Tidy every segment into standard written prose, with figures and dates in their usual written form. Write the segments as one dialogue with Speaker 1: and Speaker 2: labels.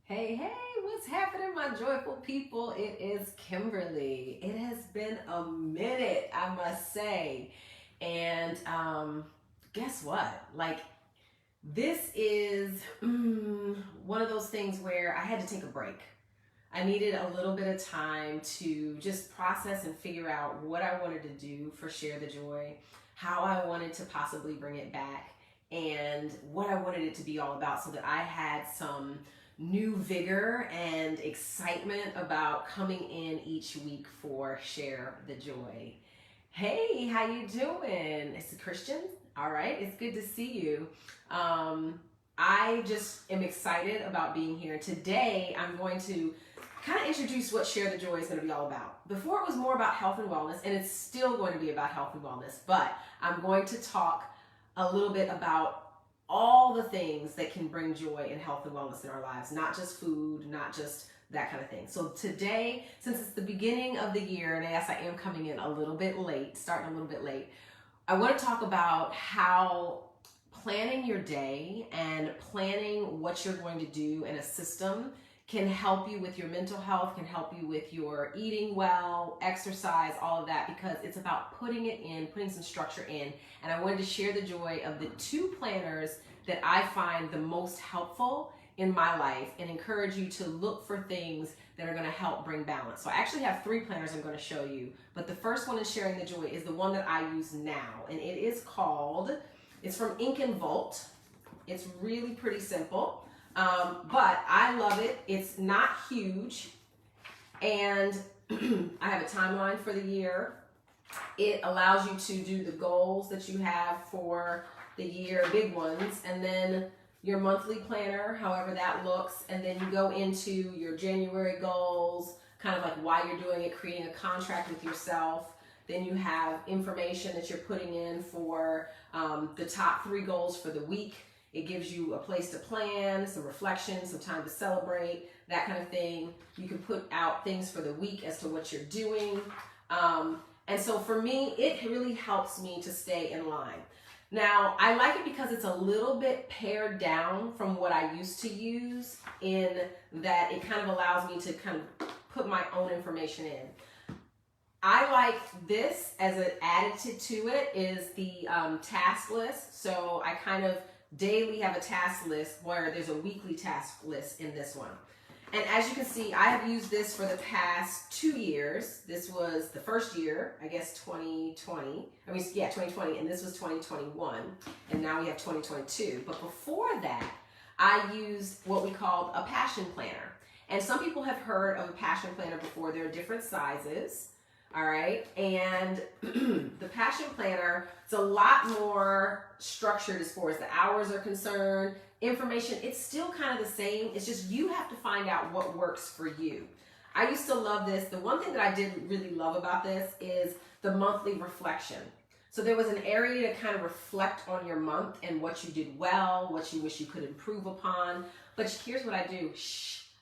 Speaker 1: Hey, hey, what's happening, my joyful people? It is Kimberly. It has been a minute, I must say. And guess what? This is one of those things where I had to take a break. I needed a little bit of time to just process and figure out what I wanted to do for Share the Joy, how I wanted to possibly bring it back, and what I wanted it to be all about so that I had some new vigor and excitement about coming in each week for Share the Joy. Hey, how you doing? It's Christian. All right, it's good to see you. I just am excited about being here. Today, I'm going to kind of introduce what Share the Joy is going to be all about. Before it was more about health and wellness, and it's still going to be about health and wellness, but I'm going to talk a little bit about all the things that can bring joy and health and wellness in our lives, not just food, not just that kind of thing. So today, since it's the beginning of the year, and yes, I am coming in a little bit late, starting a little bit late, I want to talk about how planning your day and planning what you're going to do in a system can help you with your mental health, can help you with your eating well, exercise, all of that, because it's about putting it in, putting some structure in. And I wanted to share the joy of the two planners that I find the most helpful in my life and encourage you to look for things that are going to help bring balance. So I actually have three planners I'm going to show you, but the first one in Sharing the Joy is the one that I use now, and it is called, it's from Ink and Volt. It's really pretty simple. But I love it. It's not huge, and I have a timeline for the year. It allows you to do the goals that you have for the year, big ones, and then your monthly planner, however that looks, and then you go into your January goals, kind of like why you're doing it, creating a contract with yourself. Then you have information that you're putting in for the top 3 goals for the week. It gives you a place to plan, some reflection, some time to celebrate, that kind of thing. You can put out things for the week as to what you're doing. And so for me, it really helps me to stay in line. Now, I like it because it's a little bit pared down from what I used to use, in that it kind of allows me to kind of put my own information in. I like this as an additive to it is the task list. So I kind of daily have a task list where there's a weekly task list in this one. And as you can see, I have used this for the past 2 years. This was the first year, I guess 2020. 2020, and this was 2021. And now we have 2022. But before that, I used what we called a passion planner. And some people have heard of a passion planner before. There are different sizes. All right, and the passion planner, it's a lot more structured as far as the hours are concerned. Information, it's still kind of the same. It's just you have to find out what works for you. I used to love this. The one thing that I didn't really love about this is the monthly reflection. So there was an area to kind of reflect on your month and what you did well, what you wish you could improve upon. But here's what I do.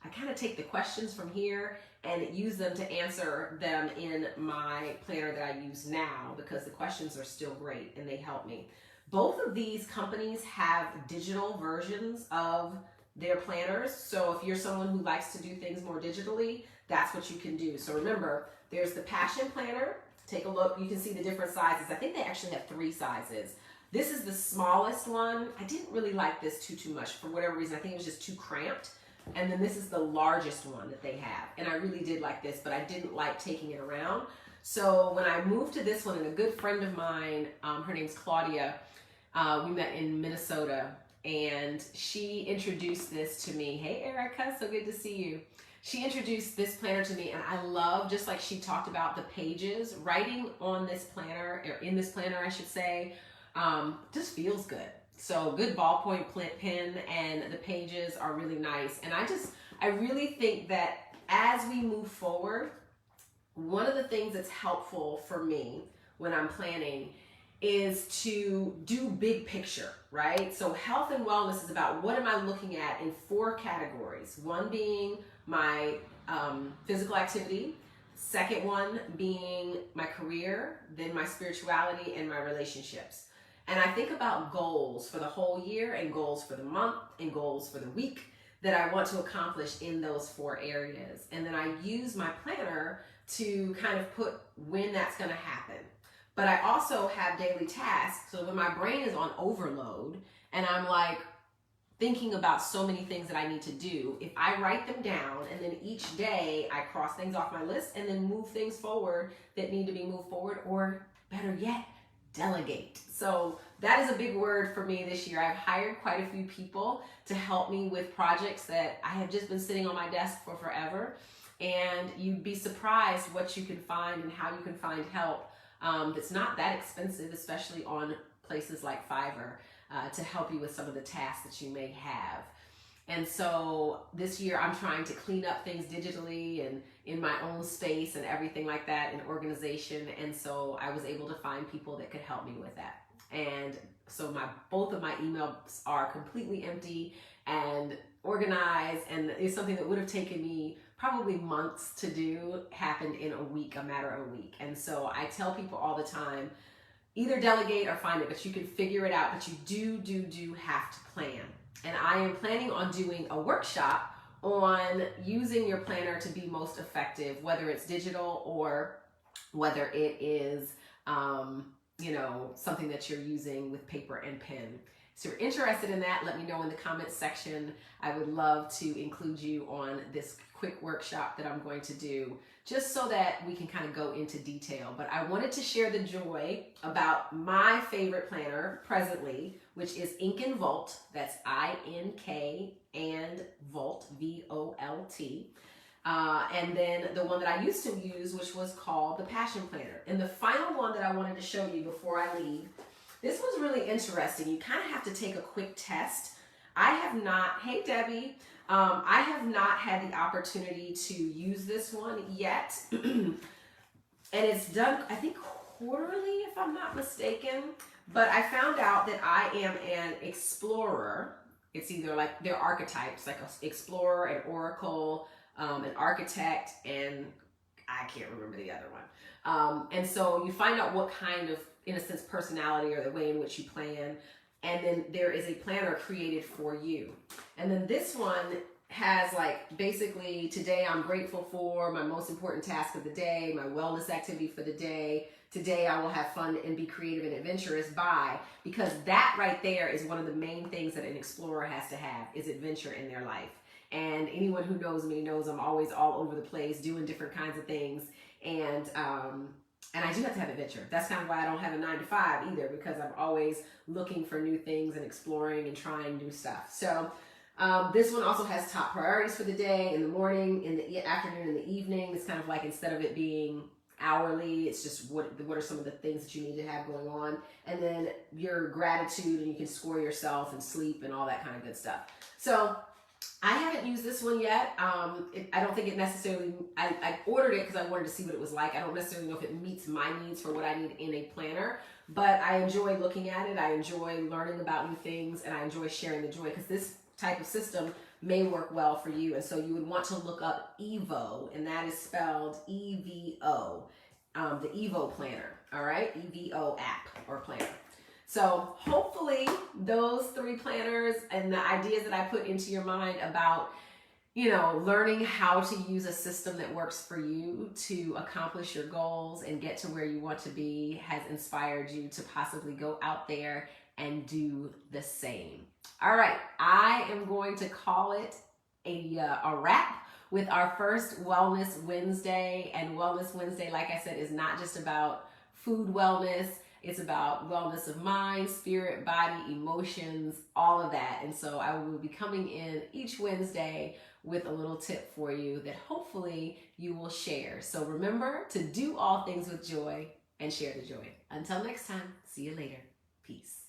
Speaker 1: I kind of take the questions from here and use them to answer them in my planner that I use now, because the questions are still great and they help me. Both of these companies have digital versions of their planners. So if you're someone who likes to do things more digitally, that's what you can do. So remember, there's the Passion Planner. Take a look. You can see the different sizes. I think they actually have 3 sizes. This is the smallest one. I didn't really like this too much for whatever reason. I think it was just too cramped. And then this is the largest one that they have. And I really did like this, but I didn't like taking it around. So when I moved to this one, and a good friend of mine, her name's Claudia, we met in Minnesota, and she introduced this to me. Hey, Erica, so good to see you. She introduced this planner to me, and I love, just like she talked about the pages, writing on this planner, or in this planner, I should say, just feels good. So good ballpoint pen, and the pages are really nice. And I really think that as we move forward, one of the things that's helpful for me when I'm planning is to do big picture, right? So health and wellness is about what am I looking at in 4 categories. One being my physical activity, second one being my career, then my spirituality and my relationships. And I think about goals for the whole year, and goals for the month, and goals for the week. that I want to accomplish in those 4 areas. And then I use my planner to kind of put when that's going to happen. But I also have daily tasks. So when my brain is on overload and I'm like thinking about so many things that I need to do, if I write them down and then each day I cross things off my list and then move things forward that need to be moved forward, or better yet, delegate. So that is a big word for me this year. I've hired quite a few people to help me with projects that I have just been sitting on my desk for forever. And you'd be surprised what you can find and how you can find help that's not that expensive, especially on places like Fiverr, to help you with some of the tasks that you may have. And so this year I'm trying to clean up things digitally and in my own space and everything like that in organization. And so I was able to find people that could help me with that. And so both of my emails are completely empty and organized, and it's something that would have taken me probably months to do happened in a week, a matter of a week. And so I tell people all the time, either delegate or find it, but you can figure it out, but you do have to plan. And I am planning on doing a workshop on using your planner to be most effective, whether it's digital or whether it is, something that you're using with paper and pen. So if you're interested in that, let me know in the comments section. I would love to include you on this quick workshop that I'm going to do, just so that we can kind of go into detail. But I wanted to share the joy about my favorite planner presently, which is Ink and Volt. That's INK and Volt, VOLT. And then the one that I used to use, which was called the Passion Planner. And the final one that I wanted to show you before I leave, this was really interesting. You kind of have to take a quick test. I have not, hey Debbie, I have not had the opportunity to use this one yet. And it's done, I think, quarterly, if I'm not mistaken. But I found out that I am an explorer. It's either like their archetypes, like an explorer, an oracle, an architect, and I can't remember the other one. And so you find out what kind of, in a sense, personality or the way in which you plan. And then there is a planner created for you. And then this one has like basically, today I'm grateful for my most important task of the day, my wellness activity for the day. Today I will have fun and be creative and adventurous by, because that right there is one of the main things that an explorer has to have, is adventure in their life. And anyone who knows me knows I'm always all over the place doing different kinds of things. And I do have to have adventure. That's kind of why I don't have a 9-to-5 either, because I'm always looking for new things and exploring and trying new stuff. So this one also has top priorities for the day, in the morning, in the afternoon, in the evening. It's kind of like, instead of it being hourly, it's just what are some of the things that you need to have going on. And then your gratitude, and you can score yourself and sleep and all that kind of good stuff. So I haven't used this one yet. I don't think it necessarily, I ordered it because I wanted to see what it was like. I don't necessarily know if it meets my needs for what I need in a planner, but I enjoy looking at it. I enjoy learning about new things, and I enjoy sharing the joy, because this type of system may work well for you. And so you would want to look up Evo, and that is spelled EVO, the Evo planner, all right? EVO app or planner. So hopefully those 3 planners and the ideas that I put into your mind about, learning how to use a system that works for you to accomplish your goals and get to where you want to be has inspired you to possibly go out there and do the same. All right, I am going to call it a wrap with our first Wellness Wednesday. And Wellness Wednesday, like I said, is not just about food wellness. It's about wellness of mind, spirit, body, emotions, all of that. And so I will be coming in each Wednesday with a little tip for you that hopefully you will share. So remember to do all things with joy and share the joy. Until next time, see you later. Peace.